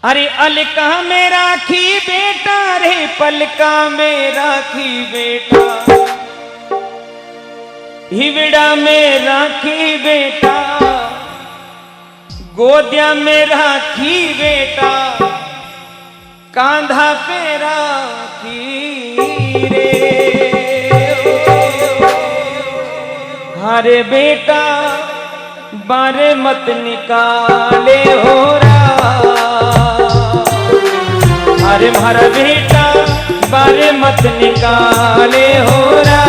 अरे अलका में राखी बेटा रे पलका में राखी बेटा, हिवड़ा में राखी बेटा, गोदिया में राखी बेटा, कांधा पे राखी रे। हरे बेटा बारे मत निकाले हो रहा, अरे मारा बेटा बारे मत निकाले हो रहा।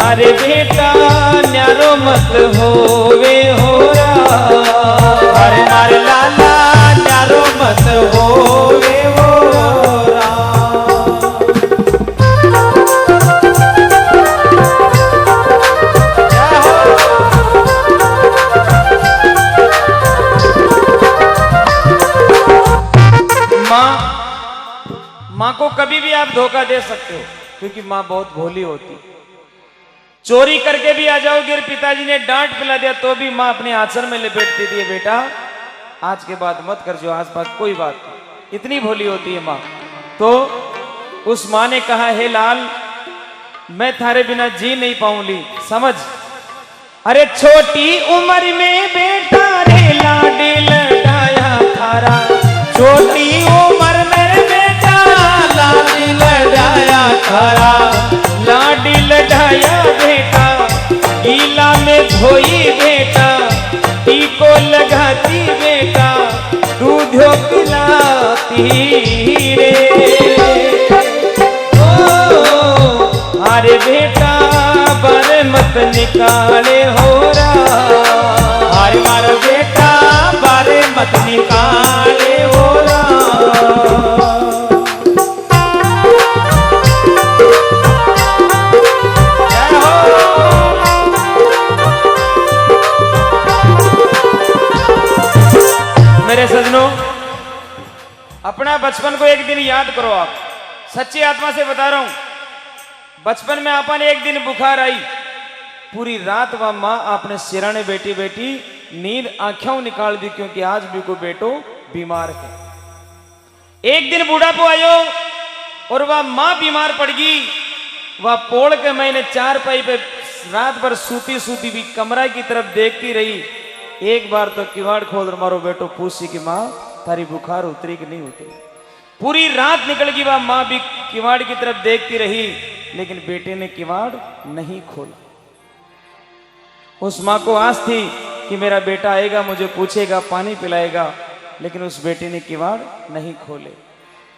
अरे बेटा न्यारो मत होवे हो रहा, अरे मारे लाला न्यारो मत होवे हो रहा। माँ को कभी भी आप धोखा दे सकते हो, क्योंकि माँ बहुत भोली होती। चोरी करके भी आ जाओगे, पिताजी ने डांट पिला दिया तो भी माँ अपने आंचल में लपेटती थी, बेटा आज के बाद मत कर जो, आसपास कोई बात नहीं, इतनी भोली होती है माँ। तो उस माँ ने कहा, हे लाल मैं थारे बिना जी नहीं पाऊंगी, समझ। अरे छोटी उम्र में बेटा रे लाडी लड़ाया थारा, छोटी उम्र में बेटा लाडी लड़ाया थारा, लाडी लड़ाया बेटा, गीला में धोई बेटा, टीको लगाती बेटा, दूधो पिलाती रे। ओ अरे बेटा बारे मत निकाले हो रहा, अरे मारो बेटा बारे मत निकाले हो रहा। मेरे सजनों, अपना बचपन को एक दिन याद करो। आप सच्ची आत्मा से बता रहा हूं, बचपन में अपन एक दिन बुखार आई, पूरी रात वह माँ आपने सिराने बैठी बैठी नींद आंखों निकाल दी, क्योंकि आज भी को बेटो बीमार है। एक दिन बूढ़ापो आयो और वह माँ बीमार पड़ गई, वह पोड़ के मैंने चारपाई पे रात भर सूती सूती भी कमरा की तरफ देखती रही। एक बार तो किवाड़ खोल मारो बेटो पूछी कि माँ तारी बुखार उतरी कि नहीं उतरी। पूरी रात निकल गई, वह माँ भी किवाड़ की तरफ देखती रही, लेकिन बेटे ने किवाड़ नहीं खोला। उस माँ को आस थी कि मेरा बेटा आएगा, मुझे पूछेगा, पानी पिलाएगा, लेकिन उस बेटे ने किवाड़ नहीं खोले।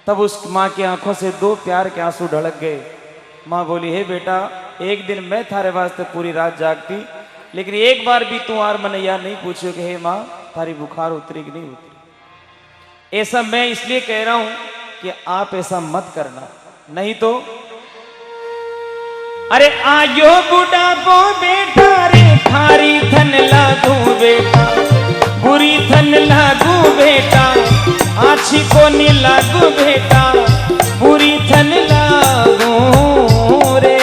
तब उस माँ की आंखों से दो प्यार के आंसू ढलक गए। माँ बोली, हे बेटा एक दिन मैं थारे वास्ते पूरी रात जागती, लेकिन एक बार भी तू आर मनैया नहीं पूछो कि हे माँ थारी बुखार उतरी कि नहीं उतरी। ऐसा मैं इसलिए कह रहा हूं कि आप ऐसा मत करना, नहीं तो अरे आयो बुढ़ापो बेटा रे थारी थन लागू बेटा, बुरी थन लागू बेटा, आछी को नी लागू बेटा, बुरी थन लागू रे।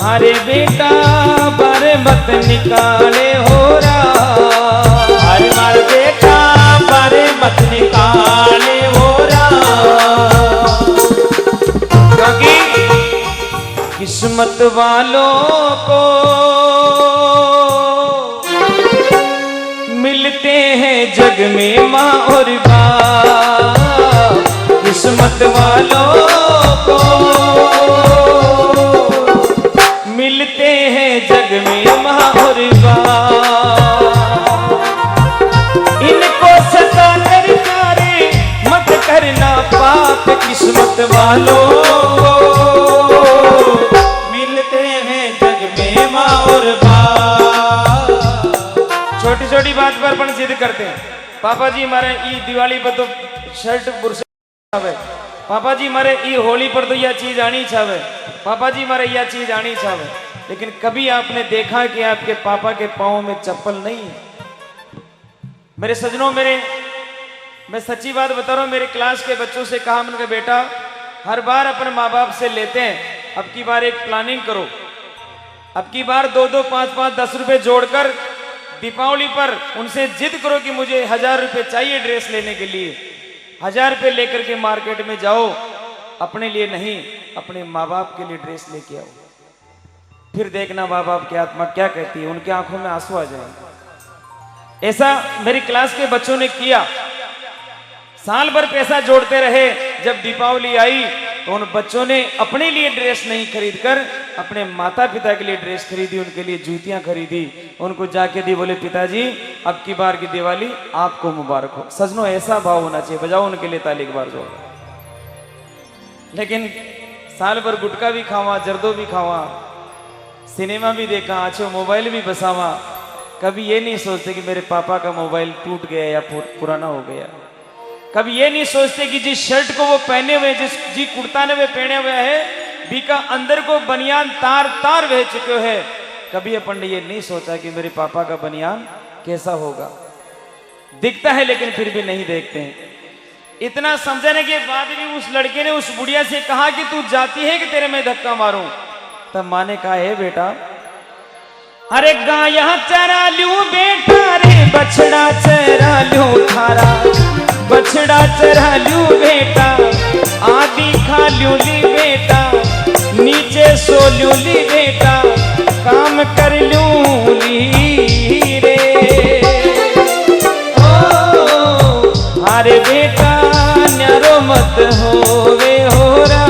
अरे बेटा बारे मत निकाले हो रहा, अरे मारे बेटा बारे मत निकाले हो रहा। क्योंकि किस्मत वालों को मिलते हैं जग में माँ और बाप, किस्मत वालों को मिलते हैं जग में माँ और बाप। इन मत वालों मिलते हैं जग में माँ और बाप। छोटी छोटी बात पर अपन जिद करते हैं। पापा जी हमारे ई दिवाली पर तो शर्ट बुरसे छावे, पापा जी हमारे ई होली पर तो यह चीज आनी छावे, पापा जी हमारे यह चीज आनी छावे। लेकिन कभी आपने देखा कि आपके पापा के पाँव में चप्पल नहीं है? मेरे सजनों, मैं सच्ची बात बता रहा हूं। मेरे क्लास के बच्चों से कहा मैंने, बेटा हर बार अपने माँ बाप से लेते हैं, अब की बार एक प्लानिंग करो, अब की बार 2-2, 5-5, 10 रुपए जोड़कर दीपावली पर उनसे जिद करो कि मुझे 1000 रुपए चाहिए ड्रेस लेने के लिए। 1000 रुपए लेकर के मार्केट में जाओ, अपने लिए नहीं अपने माँ बाप के लिए ड्रेस लेके आओ। फिर देखना माँ बाप की आत्मा क्या कहती है, उनकी आंखों में आंसू आ जाएंगे। ऐसा मेरी क्लास के बच्चों ने किया, साल भर पैसा जोड़ते रहे। जब दीपावली आई तो उन बच्चों ने अपने लिए ड्रेस नहीं खरीदकर अपने माता पिता के लिए ड्रेस खरीदी, उनके लिए जूतियां खरीदी, उनको जाके दी, बोले पिताजी अब की बार की दिवाली आपको मुबारक हो। सजनों, ऐसा भाव होना चाहिए। बजाओ उनके लिए ताली एक बार जोड़। लेकिन साल भर गुटखा भी खावा, जर्दो भी खावा, सिनेमा भी देखा, अच्छे मोबाइल भी बसावा, कभी ये नहीं सोचते कि मेरे पापा का मोबाइल टूट गया या पुराना हो गया। कभी ये नहीं सोचते कि जिस शर्ट को वो पहने हुए, जी कुर्ता ने वे पहने हुए है, बीका अंदर को बनियान तार तार बह चुके हैं। कभी अपन ने ये नहीं सोचा कि मेरे पापा का बनियान कैसा होगा। दिखता है लेकिन फिर भी नहीं देखते हैं। इतना समझने के बाद भी उस लड़के ने उस बुढ़िया से कहा कि तू जाती है कि तेरे में धक्का मारूं। तब माँ ने कहा, है बेटा, अरे गाय चरा लूं बेटा रे, बछड़ा चरा लूं थारा, बछड़ा चरा लूं बेटा, आदि खा लूं ली बेटा, नीचे सो लूं ली बेटा, काम कर लूं ली रे। ओ अरे बेटा न्यारो मत होवे होरा,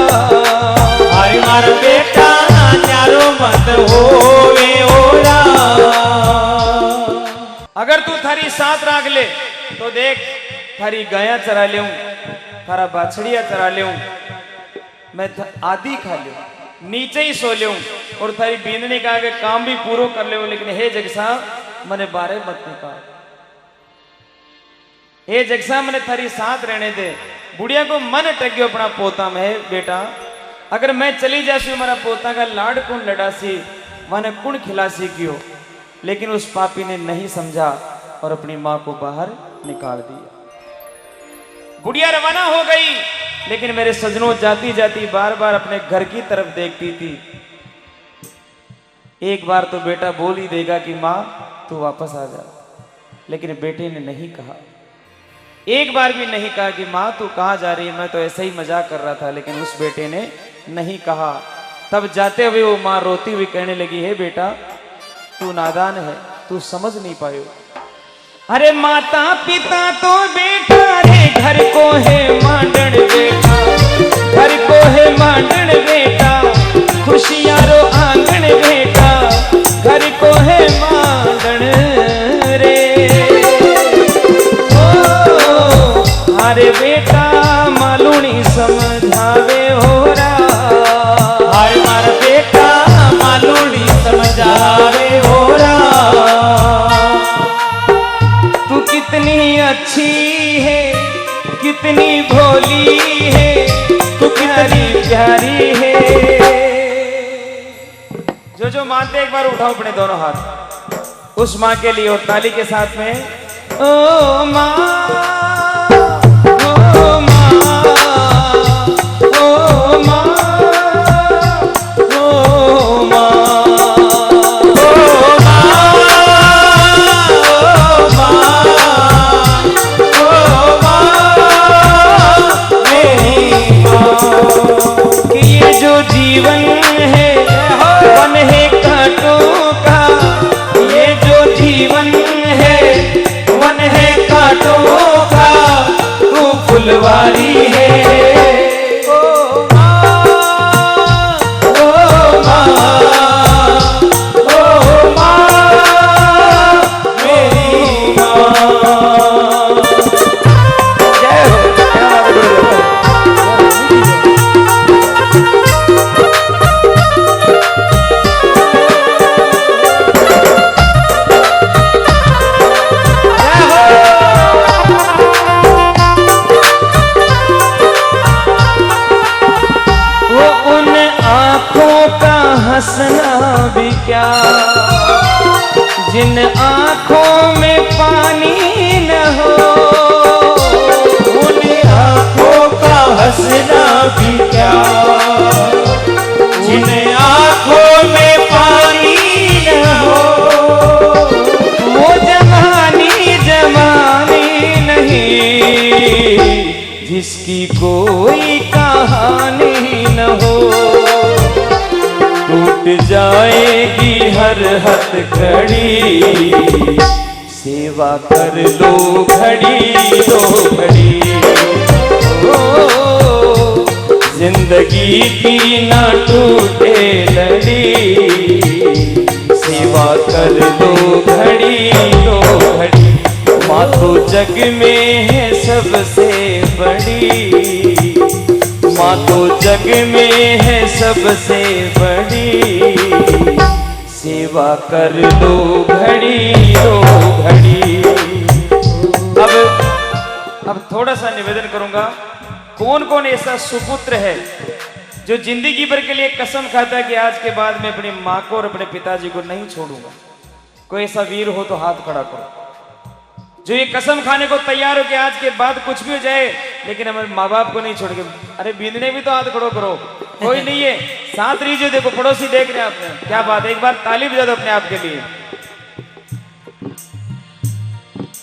अरे मार बेटा न्यारो मत होवे होरा। अगर तू थारी साथ राख ले तो देख, थारी गाया चरा ले, थारा बाछड़िया चरा ले, मैं आदि खा ले, नीचे ही सो ले, और थारी बींदने का आगे काम भी पूरा कर ले। लेकिन हे जगसा मने बारे मत निकाल, हे जगसा मने थारी साथ रहने दे। बुढ़िया को मन अटक गयो अपना पोता में, है बेटा अगर मैं चली जासी हमारा पोता का लाड कौन लड़ासी, माने कुण खिलासी क्यों। लेकिन उस पापी ने नहीं समझा और अपनी मां को बाहर निकाल दिया। बुढ़िया रवाना हो गई, लेकिन मेरे सजनों जाती जाती बार बार अपने घर की तरफ देखती थी। एक बार तो बेटा बोल ही देगा कि मां तू वापस आ जा, लेकिन बेटे ने नहीं कहा। एक बार भी नहीं कहा कि मां तू कहां जा रही है, मैं तो ऐसे ही मजाक कर रहा था। लेकिन उस बेटे ने नहीं कहा। तब जाते हुए वो मां रोती हुई कहने लगी, है बेटा तू नादान है, तू समझ नहीं पायो। अरे माता पिता तो बेटा रे, घर को है मांडन बेटा, घर को है मांडन बेटा, खुशियां रो आंगन बेटा, घर को है मांडन रे। ओ अरे बेटा मालूनी समझावे होरा, अरे मार बेटा मालूनी समझावे होरा। तू कितनी अच्छी है, कितनी भोली है, तू कितनी प्यारी है। जो मानते एक बार उठाओ अपने दोनों हाथ उस माँ के लिए और ताली के साथ में। ओ माँ, ओ माँ, ओ माँ, ओ माँ, जीवन है वन है कांटों का, ये जो जीवन है वन है कांटों क्या, जिन आंखों में पानी न हो, उन आंखों का हंसना भी क्या, जिन आंखों में पानी न हो, वो जमानी जमानी नहीं, जिसकी कोई कहानी न हो। टूट जाएगी हर हथकड़ी, सेवा कर लो घड़ी दो घड़ी, ओ जिंदगी की ना टूटे लड़ी, सेवा कर लो घड़ी दो घड़ी। माँ तो जग में है सबसे बड़ी, माँ तो जग में है सबसे बड़ी, सेवा कर लो घड़ी दो घड़ी। अब थोड़ा सा निवेदन करूंगा, कौन कौन ऐसा सुपुत्र है जो जिंदगी भर के लिए कसम खाता है कि आज के बाद मैं अपनी माँ को और अपने पिताजी को नहीं छोड़ूंगा? कोई ऐसा वीर हो तो हाथ खड़ा करो, जो ये कसम खाने को तैयार हो कि आज के बाद कुछ भी हो जाए लेकिन हमारे माँ बाप को नहीं छोड़ के। अरे बींदने भी तो हाथ खड़ो करो, कोई नहीं है साथ रहीजिए। देखो पड़ोसी देख रहे हैं आपने, क्या बात है, एक बार ताली बजा दो अपने आप के लिए।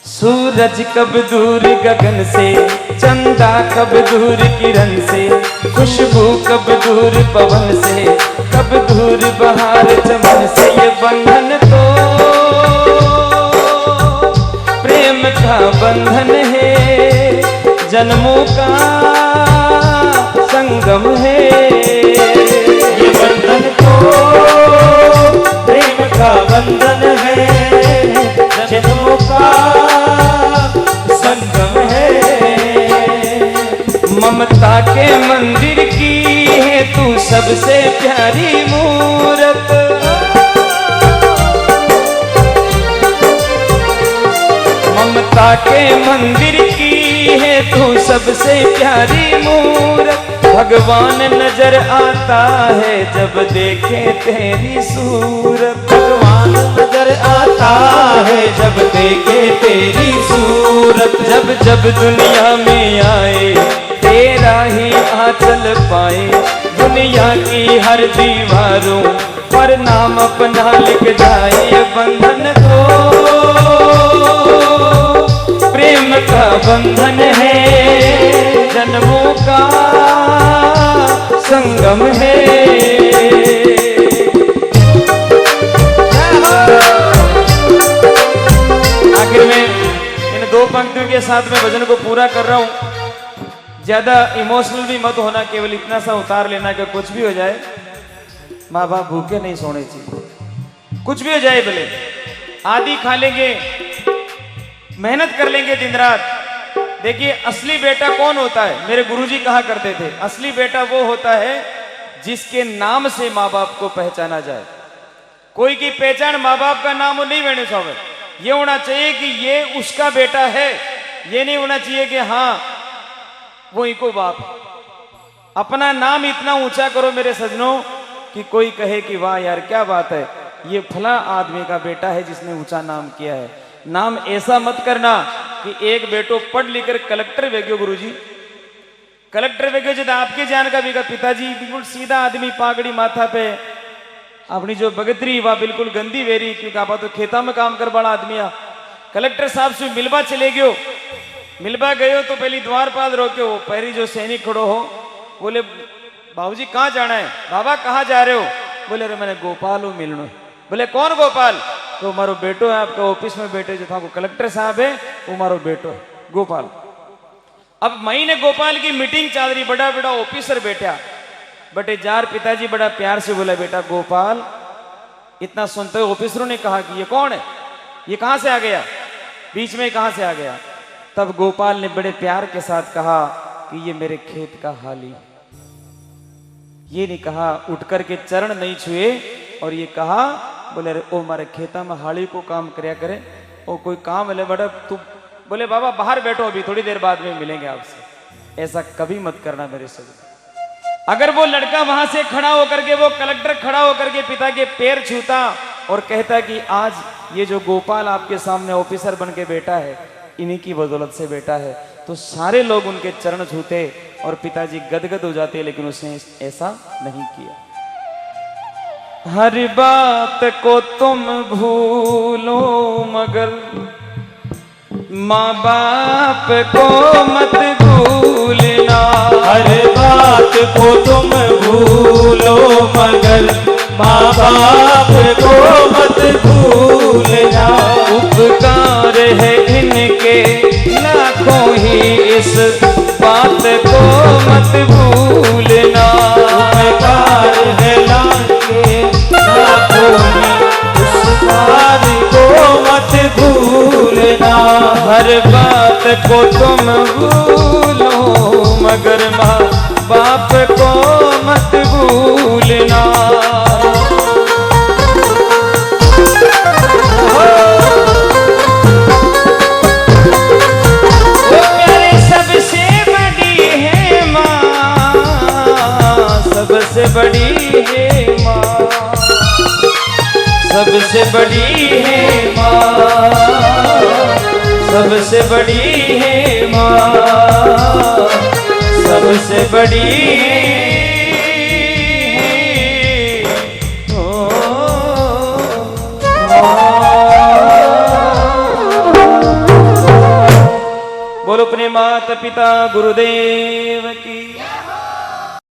सूरज कब दूर गगन से, चंदा कब दूर किरण से, खुशबू कब दूर पवन से, कब दूर बहार चमन से, ये बंधन तो प्रेम का बंधन है, जन्मों का संगम है, ये बंधन तो प्रेम का बंधन है, जन्मों का संगम है। ममता के मंदिर की है तू सबसे प्यारी मूरत, ममता के मंदिर की है तू सबसे प्यारी मूरत। भगवान नजर आता है जब देखे तेरी सूरत, भगवान नजर आता है जब देखे तेरी सूरत। जब जब दुनिया में आए तेरा ही आंचल पाए, दुनिया की हर दीवारों पर नाम अपना लिख जाए। ये बंधन तो प्रेम का बंधन है, जन्मों का संगम है। आखिर में इन दो पंक्तियों के साथ में भजन को पूरा कर रहा हूं। ज्यादा इमोशनल भी मत होना, केवल इतना सा उतार लेना कि कुछ भी हो जाए माँ बाप भूखे नहीं सोने चाहिए, कुछ भी हो जाए भले आदि खा लेंगे, मेहनत कर लेंगे दिन रात। देखिए असली बेटा कौन होता है, मेरे गुरुजी कहा करते थे, असली बेटा वो होता है जिसके नाम से माँ बाप को पहचाना जाए। कोई की पहचान माँ बाप का नाम नहीं बने साहब, ये होना चाहिए कि ये उसका बेटा है, ये नहीं होना चाहिए कि हाँ वो को बाप। अपना नाम इतना ऊंचा करो मेरे सजनों कि कोई कहे कि वाह यार क्या बात है, ये फला आदमी का बेटा है जिसने ऊंचा नाम किया है। नाम ऐसा मत करना कि एक बेटो पढ़ लिख कर कलेक्टर वेग्यो, गुरुजी कलेक्टर वेग्यो जब आपके जान का भी पिताजी बिल्कुल सीधा आदमी, पागड़ी माथा पे, अपनी जो बगतरी वह बिल्कुल गंदी वेरी, क्योंकि आप तो खेता में काम कर बड़ा आदमी आ। कलेक्टर साहब से मिलवा चले गयो, मिलवा गयो तो पहली द्वारपाल रोक्यो, पहली जो सैनिक खड़ो हो बोले बाबूजी कहाँ जाना है? बाबा कहाँ जा रहे हो? बोले अरे मैंने गोपाल हूँ मिलना। बोले कौन गोपाल? तो मारो बेटो है आपका ऑफिस में बैठे जो था वो कलेक्टर साहब है, वो मारो बेटो है गोपाल। अब महीने गोपाल की मीटिंग चल रही, बड़ा बड़ा ऑफिसर बैठा, बटे जार पिताजी बड़ा प्यार से बोला बेटा गोपाल, इतना सुनते हुए ऑफिसरों ने कहा कि ये कौन है, ये कहां से आ गया, बीच में कहां से आ गया? तब गोपाल ने बड़े प्यार के साथ कहा कि ये मेरे खेत का हाली। ये नहीं कहा उठ कर के चरण नहीं छुए, और ये कहा बोले अरे ओ हमारे खेता में हाली को काम करया करे, ओ कोई काम है बड़ा तू। बोले बाबा बाहर बैठो, अभी थोड़ी देर बाद में मिलेंगे आपसे। ऐसा कभी मत करना मेरे साथ। अगर वो लड़का वहां से खड़ा होकर के, वो कलेक्टर खड़ा होकर के पिता के पैर छूता और कहता कि आज ये जो गोपाल आपके सामने ऑफिसर बन के बैठा है, इन्हीं की बदौलत से बैठा है। तो सारे लोग उनके चरण छूते और पिताजी गदगद हो जाते, लेकिन उसने ऐसा नहीं किया। हर बात को तुम भूलो मगर माँ बाप को मत भूलना। हर बात को तुम भूलो मगर माँ बाप को मत भूलना। उपकार है इनके लाखों ही, इस बात को मत भूलना। उपकार है लाके लाखों ही, उस बात को मत भूलना। हर बात को तुम भूलो मगर माँ बाप को मत भूलना। वो प्यारे सबसे बड़ी है माँ, सबसे बड़ी है माँ, सबसे बड़ी है माँ, सबसे बड़ी है माँ, सबसे बड़ी है। ओ बोलो अपने माता पिता गुरुदेव की।